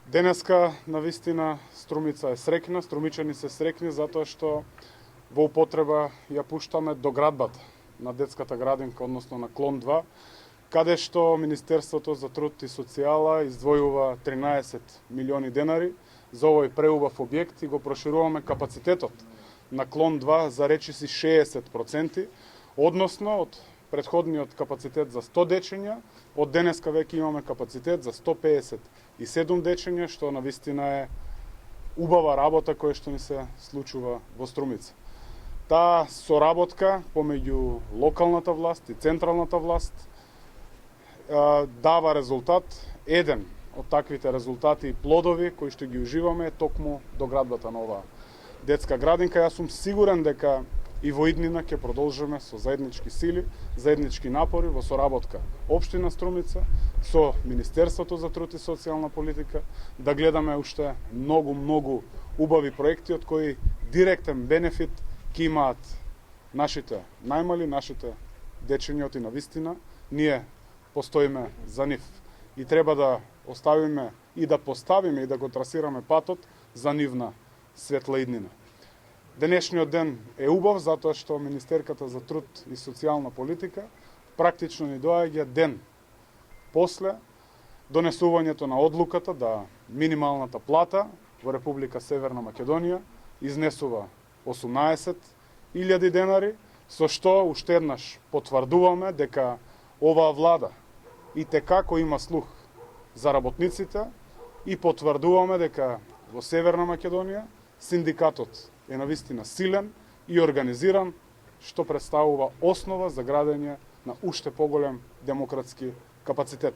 Денеска, навистина, Струмица е среќна, струмичани се среќни затоа што во употреба ја пуштаме доградбата на детската градинка, односно на клон 2, каде што Министерството за труд и социјала издвојува 13 милиони денари за овој преубав објект и го прошируваме капацитетот на клон 2 за речиси 60%, односно од предходниот капацитет за 100 дечења, од денеска веќе имаме капацитет за 157 дечења, што навистина е убава работа која што ни се случува во Струмица. Таа соработка помеѓу локалната власт и централната власт дава резултат. Еден од таквите резултати и плодови кои што ги уживаме е токму доградбата на оваа детска градинка. Јас сум сигурен дека и во иднина ќе продолжиме со заеднички сили, заеднички напори во соработка Општина Струмица со Министерството за труд и социјална политика да гледаме уште многу убави проекти од кои директен бенефит ќе имаат нашите најмали, нашите дечења, и навистина ние постоиме за нив и треба да оставиме и да поставиме и да го трасираме патот за нивна светла иднина. Денешниот ден е убав затоа што Министерката за труд и социјална политика практично ни доаѓа ден после донесувањето на одлуката да минималната плата во Република Северна Македонија изнесува 18.000 денари, со што уште еднаш потврдуваме дека оваа влада и текако има слух за работниците и потврдуваме дека во Северна Македонија синдикатот е навистина силен и организиран, што представува основа за градење на уште поголем демократски капацитет.